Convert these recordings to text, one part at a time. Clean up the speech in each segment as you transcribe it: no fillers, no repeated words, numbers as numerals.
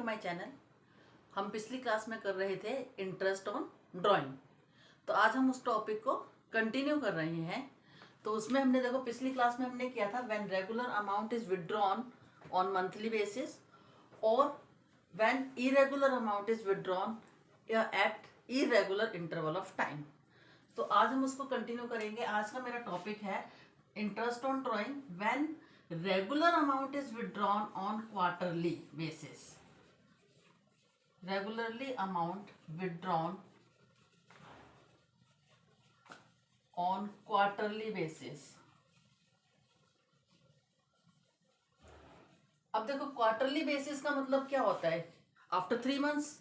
My channel. हम पिछली class में कर रहे थे इंटरेस्ट ऑन ड्राइंग, तो आज हम उस टॉपिक को कंटिन्यू कर रहे हैं। तो उसमें हमने देखो पिछली क्लास में हमने किया था when regular amount is withdrawn on monthly basis और when irregular amount is withdrawn at irregular interval of time. तो आज हम उसको कंटिन्यू करेंगे। आज का मेरा टॉपिक है interest on drawing when regular amount is withdrawn on quarterly basis. Regularly amount withdrawn on quarterly basis. अब देखो क्वार्टरली बेसिस का मतलब क्या होता है, आफ्टर 3 मंथ्स,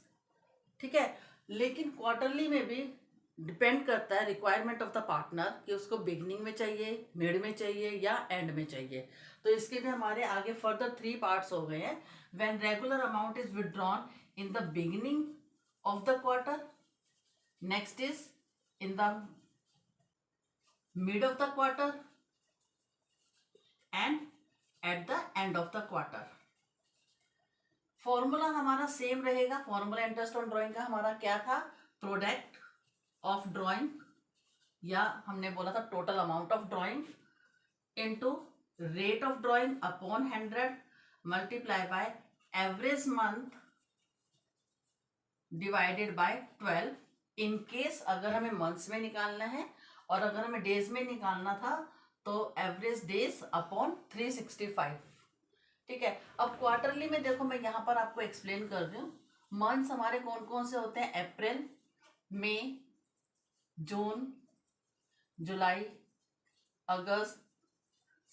ठीक है। लेकिन क्वार्टरली में भी डिपेंड करता है रिक्वायरमेंट ऑफ द पार्टनर कि उसको बिगनिंग में चाहिए, मिड में चाहिए या एंड में चाहिए। तो इसके भी हमारे आगे फर्दर 3 पार्ट्स हो गए हैं। When regular amount is withdrawn in the beginning of the quarter, next is in the mid of the quarter and at the end of the quarter. Formula हमारा सेम रहेगा। फॉर्मूला इंटरेस्ट ऑन ड्राइंग का हमारा क्या था, product of drawing या हमने बोला था total amount of drawing into rate of drawing upon 100 multiply by average month divided by 12। In case अगर हमें मंथ्स में निकालना है और अगर हमें डेज में निकालना था तो एवरेज डेज अपॉन 365, ठीक है। अब क्वार्टरली में देखो मैं यहाँ पर आपको एक्सप्लेन कर रही हूँ। मंथ्स हमारे कौन कौन से होते हैं, अप्रैल, मई, जून, जुलाई, अगस्त,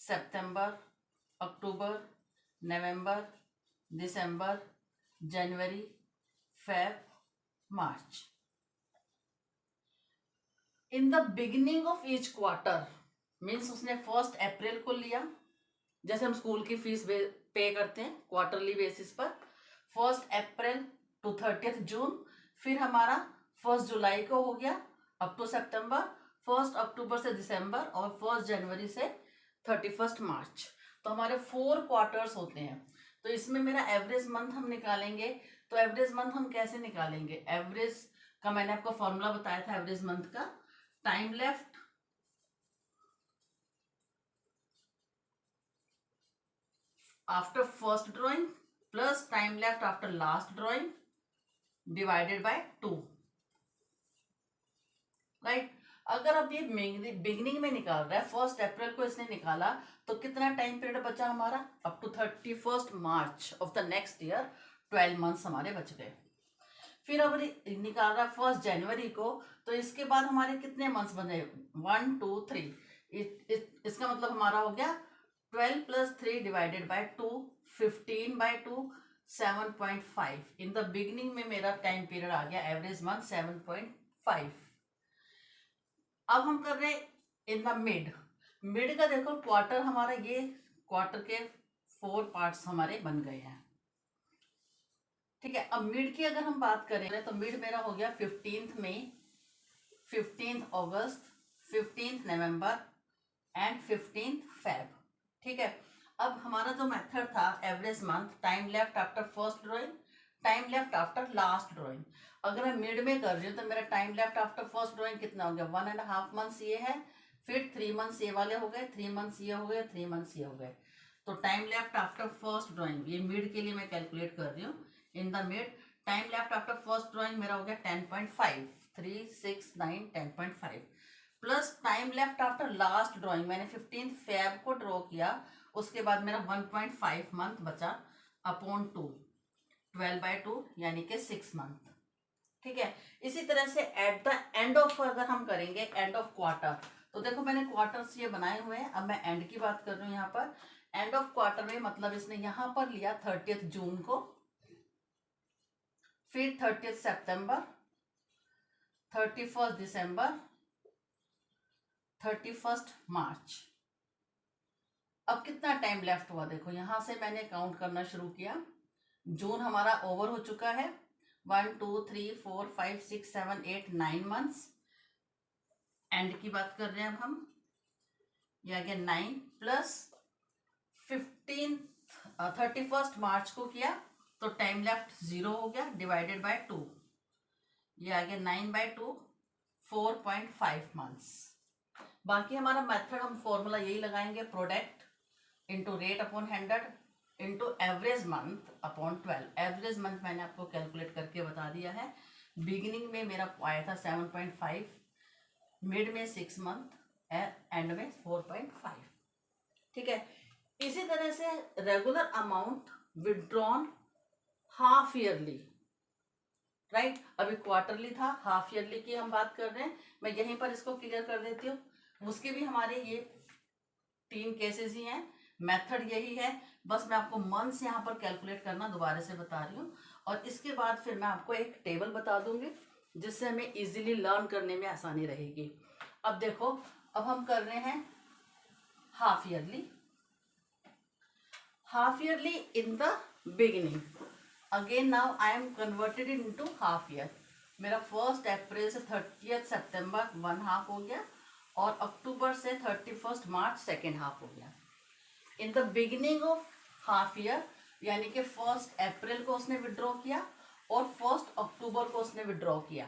सितंबर, अक्टूबर, नवंबर, दिसंबर, जनवरी, फेब, मार्च। In the beginning of each quarter means उसने 1 अप्रैल को लिया, जैसे हम स्कूल की फीस पे करते हैं क्वार्टरली बेसिस पर, 1 अप्रैल टू 30 जून। फिर हमारा 1 जुलाई को हो गया अप टू सितंबर, 1 अक्टूबर से दिसंबर और 1 जनवरी से 31 मार्च। तो हमारे 4 क्वार्टर्स होते हैं। तो इसमें मेरा एवरेज मंथ हम निकालेंगे। तो एवरेज मंथ हम कैसे निकालेंगे, एवरेज का मैंने आपको फॉर्मूला बताया था एवरेज मंथ का, time left after first drawing plus time left after last drawing divided by 2, right. अगर अब ये बिगिनिंग में निकाल रहा है, 1 अप्रैल को इसने निकाला, तो कितना टाइम पीरियड बचा हमारा, up to 31 March of the next year, 12 months हमारे बच गए। फिर अब निकाल रहा है 1 जनवरी को, तो इसके बाद हमारे कितने मंथ्स बने, 1 2 3। इसका मतलब हमारा हो गया 12 + 3 divided by 2, 15 by 2, 7.5। In the beginning में मेरा टाइम पीरियड आ गया एवरेज मंथ 7.5। अब हम कर रहे इन द मिड। मिड का देखो क्वार्टर हमारा, ये क्वार्टर के 4 पार्ट्स हमारे बन गए हैं, ठीक है। अब मिड की अगर हम बात करें तो मिड मेरा हो गया 15 मई, 15 अगस्त, 15 नवंबर एंड 15 फेब, ठीक है। अब हमारा जो मेथड था average month, time left after first drawing, time left after last drawing. अगर मैं मिड में कर रही हूँ तो मेरा time left after first drawing कितना हो गया, 1.5 मंथ्स ये है, फिर 3 मंथ्स ये वाले हो गए, 3 मंथ्स ये हो गए, 3 मंथ्स ये हो गए। तो time left after first drawing, ये मिड के लिए मैं कैलकुलेट कर रही हूँ। In the mid time left after first drawing मेरा हो गया 10.5, 3 6 9 10.5 plus time left after last drawing, मैंने 15 फेब को ड्रॉ किया, उसके बाद मेरा 1.5 मंथ बचा अपॉन 2, 12/2 यानी कि 6 मंथ, ठीक है। इसी तरह से एट द एंड ऑफ अगर हम करेंगे, एंड ऑफ क्वार्टर, तो देखो मैंने क्वार्टर्स ये बनाए हुए हैं। अब मैं एंड की बात कर रही हूँ यहाँ पर। एंड ऑफ क्वार्टर में मतलब इसने यहाँ पर लिया 30 जून को, फिर 30 सितंबर, 31 दिसंबर, 31 मार्च। अब कितना टाइम लेफ्ट हुआ देखो, यहां से मैंने काउंट करना शुरू किया। जून हमारा ओवर हो चुका है, 1 2 3 4 5 6 7 8 9 मंथ्स। एंड की बात कर रहे हैं अब हम, यह आ गया 9 प्लस 31 मार्च को किया तो टाइम लेफ्ट 0 हो गया, डिवाइडेड बाय 2, ये आ गया 9/2, 4.5 मंथ्स। बाकी हमारा मेथड हम फॉर्मूला यही लगाएंगे, product into rate upon 100 into average month upon 12। Average month मैंने आपको कैलकुलेट करके बता दिया है। बिगिनिंग में मेरा आया था 7.5, मिड में 6 मंथ, एंड में 4.5। ठीक है। इसी तरह से regular amount withdrawn half yearly, right. अभी क्वार्टरली था, हाफ ईयरली की हम बात कर रहे हैं। मैं यहीं पर इसको क्लियर कर देती हूँ। उसके भी हमारे ये 3 केसेस ही हैं, मेथड यही है, बस मैं आपको मंथ्स यहाँ पर कैलकुलेट करना दोबारा से बता रही हूँ। और इसके बाद फिर मैं आपको एक टेबल बता दूंगी जिससे हमें इजीली लर्न करने में आसानी रहेगी। अब देखो, अब हम कर रहे हैं half yearly. Half yearly in the beginning, again now I am converted into half year. मेरा 1 अप्रैल से 30 सितंबर 1 हाफ हो गया, और अक्टूबर से 31 मार्च 2 हाफ हो गया। इन the beginning of half year, यानी कि 1 अप्रैल को उसने विड्रॉ किया और 1 अक्टूबर को उसने विड्रॉ किया,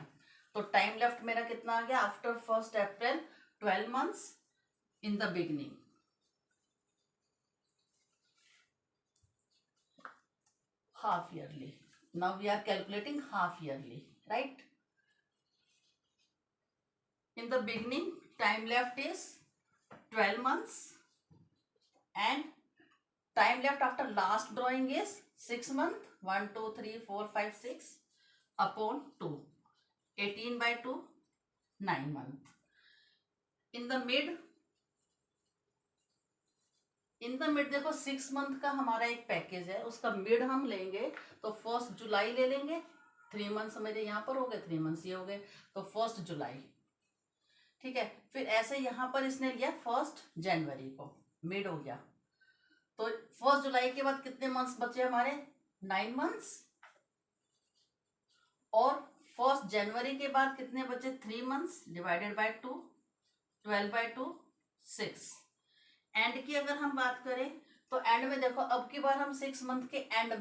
तो टाइम लेफ्ट मेरा कितना आ गया after 1 April, 12 months in the beginning. half yearly. Now we are calculating half yearly, right? In the beginning, time left is 12 months, and time left after last drawing is 6 months. 1 2 3 4 5 6 upon 2, 18/2, 9 months. In the mid देखो 6 month का हमारा एक package है, उसका mid हम लेंगे तो 1 जुलाई ले लेंगे। 3 मंथ्स मेरे यहाँ पर हो गए, 3 मंथ्स ये हो गए, तो 1 जुलाई। ठीक है। फिर ऐसे यहाँ पर इसने लिया 1 जनवरी को, मिड हो गया। तो 1 जुलाई के बाद कितने मंथ्स बचे हमारे? 9 मंथ्स। और 1 जनवरी के बाद कितने बचे? 3 मंथ्स, डिवाइडेड बाय 2, 12/2, 6। एंड की अगर हम बात करें तो एंड में देखो, अब की बार हम 6 मंथ के एंड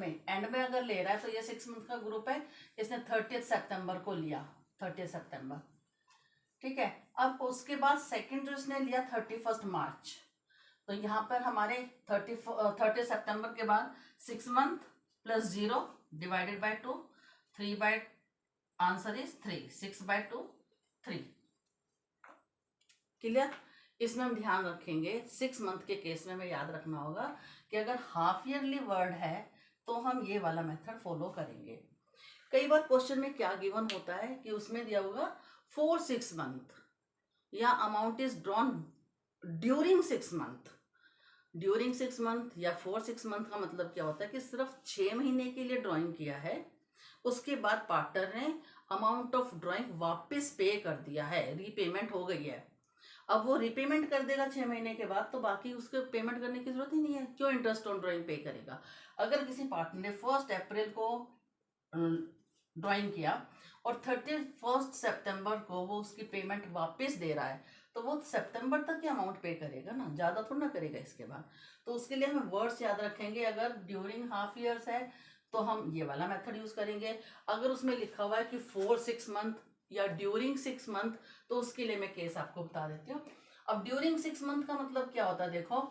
में अगर ले रहा है तो ये 6 मंथ का ग्रुप है, इसने 30 सितंबर को लिया, 30 सितंबर। ठीक है। अब उसके बाद सेकंड जो इसने लिया 31 मार्च, तो यहाँ पर हमारे 30 सितंबर के बाद 6 month plus 0 divided by 2, 3 by answer is 3, 6/2, 3। Clear? इसमें हम ध्यान रखेंगे 6 मंथ के केस में हमें याद रखना होगा कि अगर हाफ ईयरली वर्ड है तो हम ये वाला मेथड फॉलो करेंगे। कई बार क्वेश्चन में क्या गिवन होता है कि उसमें दिया होगा 4 6 मंथ, या amount is drawn during 6 month. During 6 month या 4 6 मंथ का मतलब क्या होता है कि सिर्फ 6 महीने के लिए ड्राइंग किया है, उसके बाद पार्टनर ने अमाउंट ऑफ ड्राइंग वापस पे कर दिया है, रीपेमेंट हो गई है। अब वो रीपेमेंट कर देगा 6 महीने के बाद, तो बाकी उसके पेमेंट करने की जरूरत ही नहीं है, क्यों इंटरेस्ट ऑन ड्राइंग पे करेगा। अगर किसी पार्टनर ने 1 अप्रैल को ड्राइंग किया और 31 सितंबर को वो उसकी पेमेंट वापस दे रहा है, तो वो सितंबर तक की अमाउंट पे करेगा ना, ज़्यादा थोड़ा ना करेगा इसके बाद। तो उसके लिए हमें वर्ड्स याद रखेंगे। अगर ड्यूरिंग हाफ ईयर्स है तो हम ये वाला मेथड यूज़ करेंगे। अगर उसमें लिखा हुआ है कि 4 6 मंथ या ड्यूरिंग 6 मंथ, तो उसके लिए मैं केस आपको बता देती हूँ। अब ड्यूरिंग 6 मंथ का मतलब क्या होता है? देखो,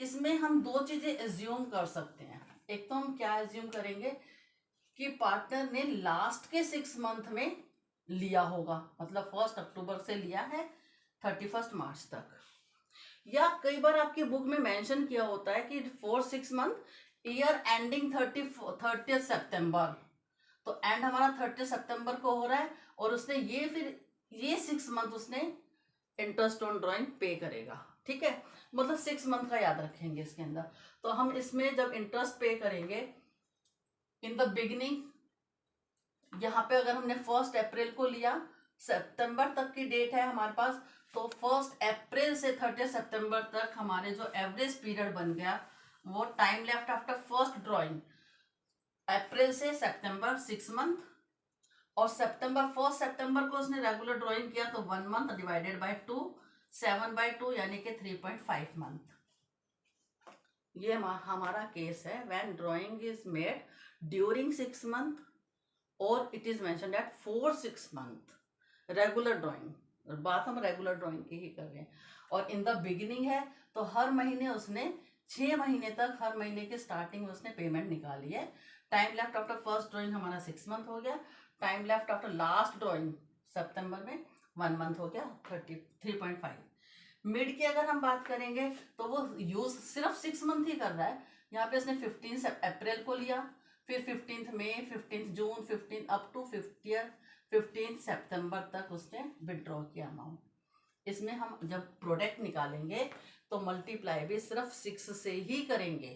इसमें हम 2 चीजें एज्यूम कर सकते हैं। एक तो हम क्या एज्यूम करेंगे कि पार्टनर ने लास्ट के 6 मंथ में लिया होगा, मतलब 1 अक्टूबर से लिया है 31 मार्च तक। या कई बार आपकी बुक में मेंशन किया होता है कि 4 6 मंथ ईयर एंडिंग 30 सितंबर, तो एंड हमारा 30 सितंबर को हो रहा है, और उसने ये 6 मंथ उसने इंटरेस्ट ऑन ड्राइंग पे करेगा। ठीक है, मतलब 6 मंथ का याद रखेंगे इसके अंदर। तो हम इसमें जब इंटरेस्ट पे करेंगे इन द बिगिनिंग, यहाँ पे अगर हमने 1 अप्रैल को लिया, सितंबर तक की डेट है हमारे पास, तो 1 अप्रैल से 30 सितंबर तक हमारे जो एवरेज पीरियड बन गया वो time left after first drawing, अप्रैल से सितंबर 6 मंथ, और सितंबर 1 सितंबर को उसने रेगुलर ड्राइंग किया तो 1 मंथ डिवाइडेड बाय 2, 7/2 यानी कि 3.5 मंथ। ये हमारा केस है when drawing is made during 6 month और it is mentioned at 4-6 month regular drawing. बात हम रेगुलर ड्राइंग की ही कर रहे हैं। और इन द बिगिनिंग है तो हर महीने उसने 6 महीने तक हर महीने के स्टार्टिंग में उसने पेमेंट निकाली है। Time left after first drawing हमारा 6 मंथ हो गया। Time left after last drawing सितंबर में 1 मंथ हो गया 33.5। मिड की अगर हम बात करेंगे तो वो यूज सिर्फ 6 मंथ ही कर रहा है। यहाँ पे उसने 15 अप्रैल को लिया, फिर 15 मई, 15 जून, 15 अप टू 15 सितंबर तक उसने विड्रॉ किया अमाउंट। इसमें हम जब प्रोडक्ट निकालेंगे तो मल्टीप्लाई भी सिर्फ 6 से ही करेंगे।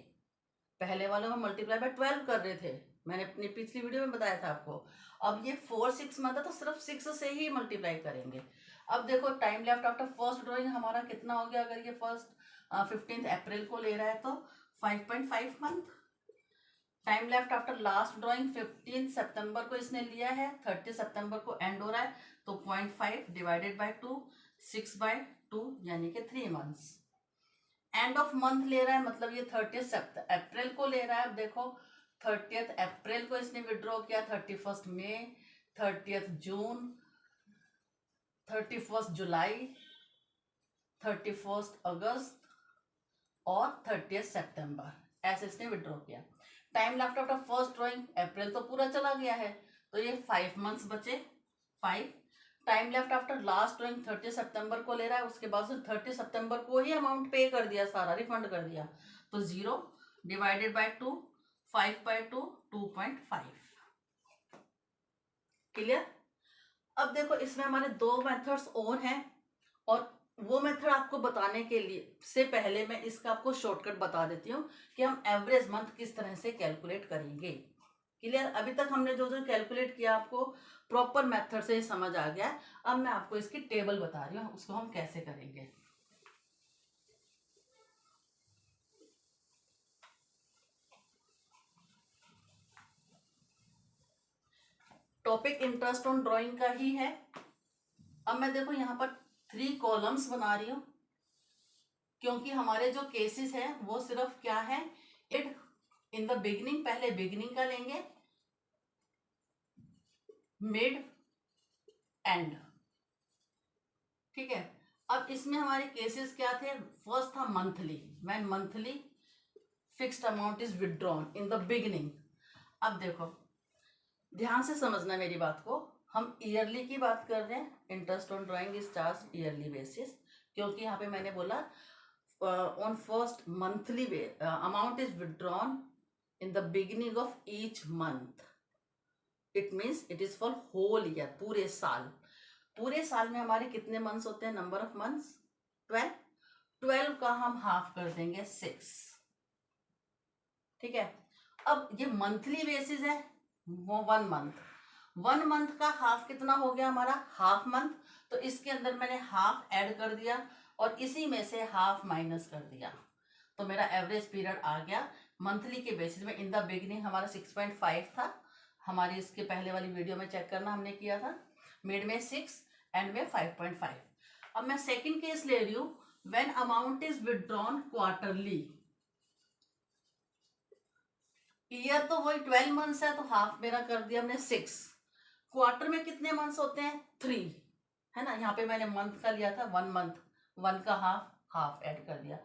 पहले वालों में मल्टीप्लाई बाय 12 कर रहे थे, मैंने अपनी पिछली वीडियो में बताया था आपको। अब ये 4-6 मंथ है तो सिर्फ 6 से ही मल्टीप्लाई करेंगे। अब देखो time left after first drawing हमारा कितना हो गया, अगर ये 15 अप्रैल को ले रहा है तो 5.5 month. Time left after last drawing 15 सितंबर को इसने लिया है, 30 सितंबर को एंड हो रहा है तो 0.5 डिवाइडेड बाय 2 6/2 यानी कि 3 मंथ्स। एंड ऑफ मंथ ले रहा है मतलब ये 30 अप्रैल को ले रहा है। अब देखो 30 अप्रैल को इसने विड्रॉ किया, 31 मई, 30 जून, 31 जुलाई, 31 अगस्त और 30 सितंबर, ऐसे इसने विड्रॉ किया। Time left after first drawing अप्रैल तो पूरा चला गया है तो ये 5 मंथ्स बचे 5। Time left after last drawing 30 सितंबर को ले रहा है, उसके बाद से 30 सितंबर को ही अमाउंट पे कर दिया, सारा रिफंड कर दिया तो 0 डिवाइडेड बाय 2 5/2 2.5। क्लियर। अब देखो इसमें हमारे 2 मेथड्स और हैं और वो मेथड आपको बताने के लिए से पहले मैं इसका आपको शॉर्टकट बता देती हूँ कि हम एवरेज मंथ किस तरह से कैलकुलेट करेंगे। क्लियर। अभी तक हमने जो जो कैलकुलेट किया आपको प्रॉपर मेथड से समझ आ गया। अब मैं आपको इसकी टेबल बता रही हूँ उसको हम कैसे करेंगे। टॉपिक इंटरेस्ट ऑन ड्राइंग का ही है। अब मैं देखो यहाँ पर 3 कॉलम्स बना रही हूँ क्योंकि हमारे जो केसेस हैं वो सिर्फ क्या है, इट इन द बिगिनिंग, पहले बिगिनिंग का लेंगे, मिड, एंड। ठीक है। अब इसमें हमारे केसेस क्या थे, फर्स्ट था monthly, when monthly fixed amount is withdrawn in the beginning. अब देखो ध्यान से समझना मेरी बात को, हम ईयरली की बात कर रहे हैं। Interest on drawing is charge yearly basis, क्योंकि यहाँ पे मैंने बोला on first monthly amount is withdrawn in the beginning of each month. It means it is for whole year, पूरे साल। पूरे साल में हमारे कितने मंथ्स होते हैं, नंबर ऑफ मंथ्स 12। 12 का हम हाफ कर देंगे 6। ठीक है। अब ये मंथली बेसिस है, वो 1 मंथ, 1 मंथ का हाफ कितना हो गया हमारा, हाफ मंथ। तो इसके अंदर मैंने हाफ ऐड कर दिया और इसी में से हाफ माइनस कर दिया तो मेरा एवरेज पीरियड आ गया मंथली के बेसिस में। इन द बिगिनिंग हमारा 6.5 था, हमारी इसके पहले वाली वीडियो में चेक करना हमने किया था। मिड में 6, एंड में 5.5। अब मैं सेकंड केस ले रही हूं, when amount is withdrawn quarterly. Year तो वही 12 मंथ्स है तो हाफ मेरा कर दिया हमने 6। क्वार्टर में कितने मंथ्स होते हैं, 3 है ना। यहाँ पे मैंने मंथ का लिया था 1 मंथ, 1 का हाफ ऐड कर दिया।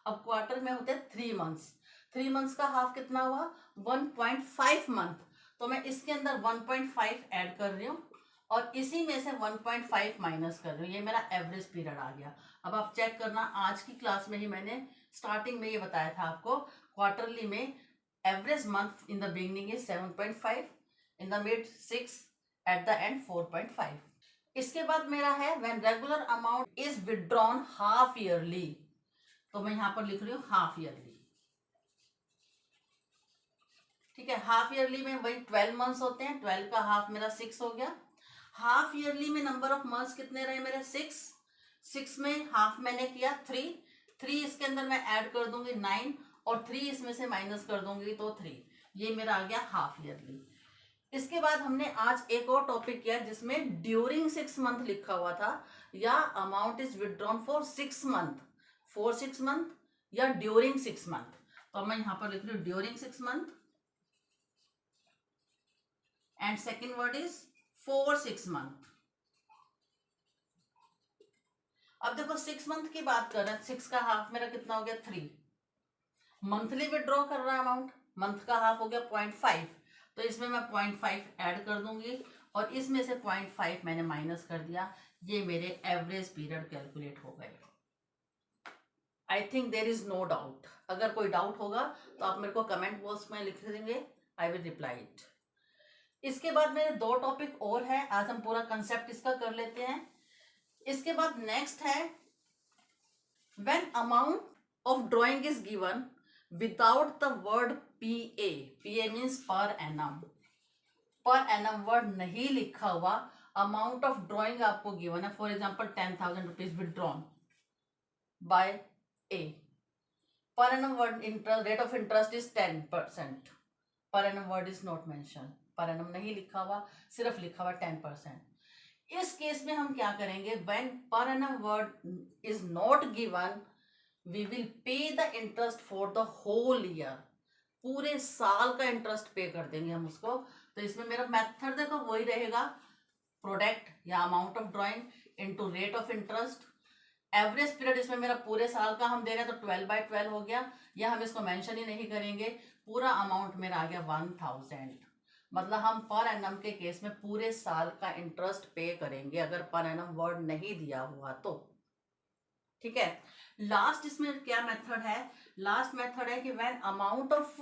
अब क्वार्टर में होते हैं 3 मंथ्स, 3 मंथ्स का हाफ कितना हुआ 1.5 मंथ। तो मैं इसके अंदर 1.5 ऐड कर रही हूँ और इसी में से 1.5 माइनस कर रही हूँ, ये मेरा एवरेज पीरियड आ गया। अब आप चेक करना, आज की क्लास में ही मैंने स्टार्टिंग में ये बताया था आपको, क्वार्टरली में average month in the beginning is 7.5, in the mid 6, at the end 4.5। इसके बाद मेरा है when regular amount is withdrawn half yearly, तो मैं यहां पर लिख रही हूँ हाफ ईयरली। ठीक है। हाफ ईयरली में वही 12 मंथ्स होते हैं, 12 का हाफ मेरा 6 हो गया। हाफ ईयरली में नंबर ऑफ मंथ्स कितने रहे मेरे 6 में हाफ मैंने किया 3 इसके अंदर मैं ऐड कर दूंगी 9 और 3 इसमें से माइनस कर दूंगी तो 3, ये मेरा आ गया हाफ ईयरली। इसके बाद हमने आज एक और टॉपिक किया जिसमें ड्यूरिंग 6 मंथ लिखा हुआ था, या amount is withdrawn for 6 month, 4-6 month या ड्यूरिंग 6 मंथ। तो मैं यहाँ पर लिख रही हूँ during 6 month, and second word is for 6 month. अब देखो 6 मंथ की बात कर रहे हैं, 6 का हाफ मेरा कितना हो गया 3। मंथली विड्रॉ कर रहा है अमाउंट, मंथ का हाफ हो गया 0.5, तो इसमें मैं 0.5 ऐड कर दूंगी और इसमें से 0.5 मैंने माइनस कर दिया। ये मेरे एवरेज पीरियड कैलकुलेट हो गए। I think there is no doubt. अगर कोई डाउट होगा तो आप मेरे को कमेंट बॉक्स में लिख देंगे, आई विल रिप्लाई इट। इसके बाद मेरे 2 टॉपिक और है, आज हम पूरा कंसेप्ट इसका कर लेते हैं। इसके बाद नेक्स्ट है when amount of drawing is given without the word PA, PA means per annum, per annum word नहीं लिखा हुआ अमाउंट ऑफ ड्राइंग आपको गिवन है। For example 10,000 rupees withdrawn by A, per annum word interest, rate of interest is 10%, per annum word is not mentioned, per annum नहीं लिखा हुआ, सिर्फ लिखा हुआ 10%। इस केस में हम क्या करेंगे, when per annum word is not given, we will pay the interest for the whole year, पूरे साल का इंटरेस्ट पे कर देंगे हम उसको। तो इसमें मेरा मेथड देखो वही रहेगा, प्रोडक्ट या amount of drawing into rate of interest. Average period इसमें मेरा पूरे साल का हम दे रहे हैं तो 12/12 हो गया, या हम इसको मेंशन ही नहीं करेंगे। पूरा अमाउंट मेरा आ गया 1000, मतलब हम पर एनम के केस में पूरे साल का इंटरेस्ट पे करेंगे अगर पर एनम वर्ड नहीं दिया हुआ तो। ठीक है, लास्ट इसमें क्या मेथड है, लास्ट मेथड है कि when amount of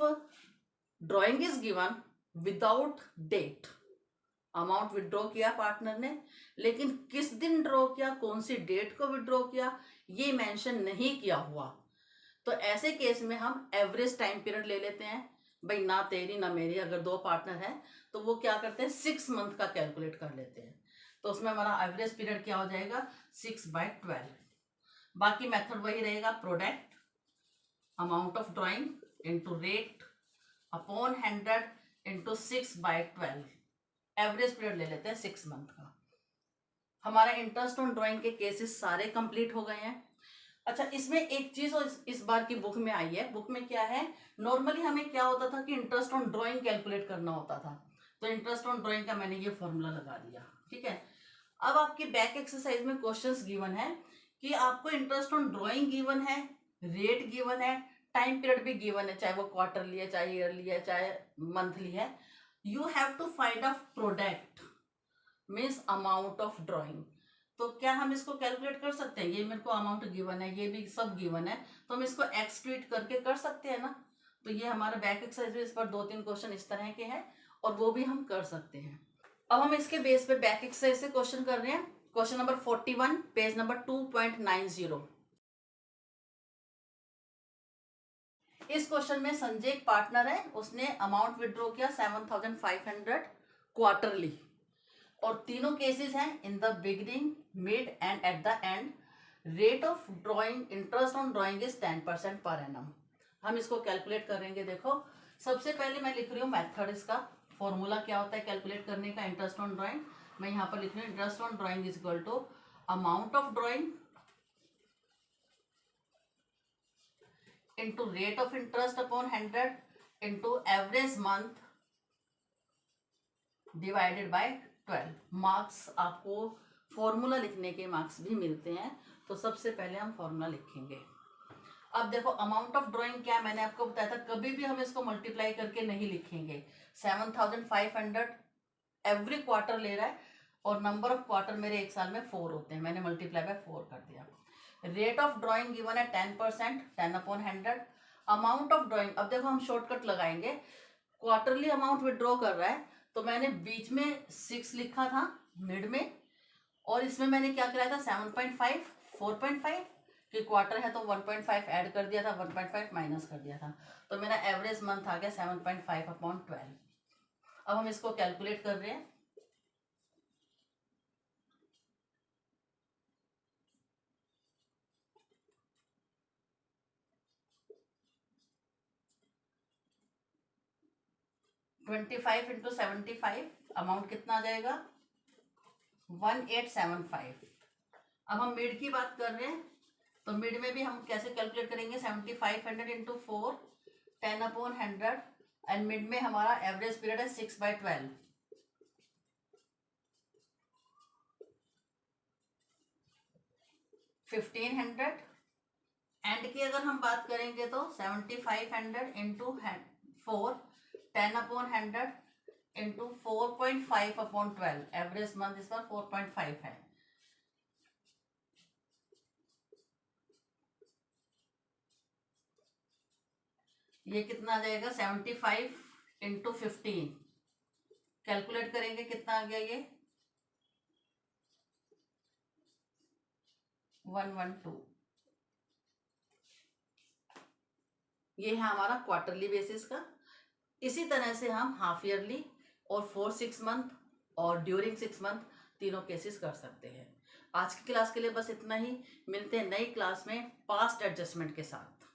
drawing is given without date, amount withdraw किया पार्टनर ने, लेकिन किस दिन ड्रॉ किया, कौन सी डेट को विड्रॉ किया, ये मेंशन नहीं किया हुआ, तो ऐसे केस में हम एवरेज टाइम पीरियड ले लेते हैं। भाई ना तेरी ना मेरी, अगर 2 पार्टनर है तो वो क्या करते हैं 6 मंथ का कैलकुलेट कर लेते हैं। तो उसमें हमारा एवरेज पीरियड क्या हो जाएगा 6/12। बाकी मेथड वही रहेगा, product amount of drawing into rate upon 100 into 6/12, average period ले लेते हैं 6 मंथ का। हमारा इंटरेस्ट ऑन ड्राइंग के केसेस सारे कंप्लीट हो गए हैं। अच्छा, इसमें एक चीज इस बार की बुक में आई है, बुक में क्या है, नॉर्मली हमें क्या होता था कि इंटरेस्ट ऑन ड्राइंग कैलकुलेट करना होता था, तो इंटरेस्ट ऑन ड्राइंग का मैंने ये फॉर्मूला लगा दिया। ठीक है, अब आपके बैक एक्सरसाइज में क्वेश्चंस गिवन है कि आपको इंटरेस्ट ऑन ड्राइंग गिवन है, रेट गिवन है, टाइम पीरियड भी गिवन है, चाहे वो क्वार्टरली है, चाहे ईयरली है, चाहे मंथली है। You have to find out product means amount of drawing. तो क्या हम इसको कैलकुलेट कर सकते हैं, ये मेरे को अमाउंट गिवन है, ये भी सब गिवन है, तो हम इसको एक्सट्रीट करके कर सकते हैं ना। तो ये हमारा बैक एक्सरसाइज में इस पर 2-3 क्वेश्चन इस तरह के हैं और वो भी हम कर सकते हैं। अब हम इसके बेस पे बैक एक्सरसाइज से क्वेश्चन कर रहे हैं। Question number 41 page number 2.90। इस क्वेश्चन में संजय एक पार्टनर है, उसने अमाउंट विड्रॉ किया 7500 क्वार्टरली, और तीनों केसेस हैं इन the beginning, mid and at the end. Rate of drawing, interest on drawing is 10% per annum. हम इसको कैलकुलेट करेंगे। देखो सबसे पहले मैं लिख रही हूँ मेथड, इसका फॉर्मूला क्या होता है कैलकुलेट करने का इंटरेस्ट ऑन ड्राइंग। मैं यहाँ पर लिख रही हूँ interest on drawing is equal to amount of drawing into rate of interest upon 100 into average month divided by 12। Marks आपको फॉर्मूला लिखने के मार्क्स भी मिलते हैं, तो सबसे पहले हम फॉर्मूला लिखेंगे। अब देखो अमाउंट ऑफ ड्राइंग क्या, मैंने आपको बताया था कभी भी हम इसको मल्टीप्लाई करके नहीं लिखेंगे। 7500 एवरी क्वार्टर ले रहा है और नंबर ऑफ क्वार्टर मेरे एक साल में 4 होते हैं, मैंने मल्टीप्लाई बाय 4 कर दिया। रेट ऑफ ड्राइंग गिवन है 10%, 10/100। अमाउंट ऑफ ड्राइंग, अब देखो हम शॉर्टकट लगाएंगे, क्वार्टरली अमाउंट विड्रॉ कर रहा है तो मैंने बीच में 6 लिखा था मिड में, और इसमें मैंने क्या कराया था 7.5, 4.5 कि क्वार्टर है तो 1.5 ऐड कर दिया था, 1.5 माइनस कर दिया था, तो मेरा एवरेज मंथ आ गया 7.5/12। अब हम इसको कैलकुलेट कर रहे हैं। ट्वेंटी 5 इंटू 75, अमाउंट कितना आ जाएगा 1875। अब हम मिड की बात कर रहे हैं, तो मिड में भी हम कैसे कैलकुलेट करेंगे 7500 इंटू 4 10/100 एंड मिड में हमारा एवरेज पीरियड है 6/12। 1500 एंड की अगर हम बात करेंगे तो 7500 इंटू 4, 10/100 इंटू 4.5/12, एवरेज मंथ इस पर 4.5 है। ये कितना आ जाएगा 75 इंटू 15, कैलकुलेट करेंगे कितना आ गया ये 112। ये है हमारा क्वार्टरली बेसिस का। इसी तरह से हम हाफ ईयरली और 4 6 मंथ और ड्यूरिंग 6 मंथ तीनों केसेस कर सकते हैं। आज की क्लास के लिए बस इतना ही। मिलते हैं नई क्लास में पास्ट एडजस्टमेंट के साथ।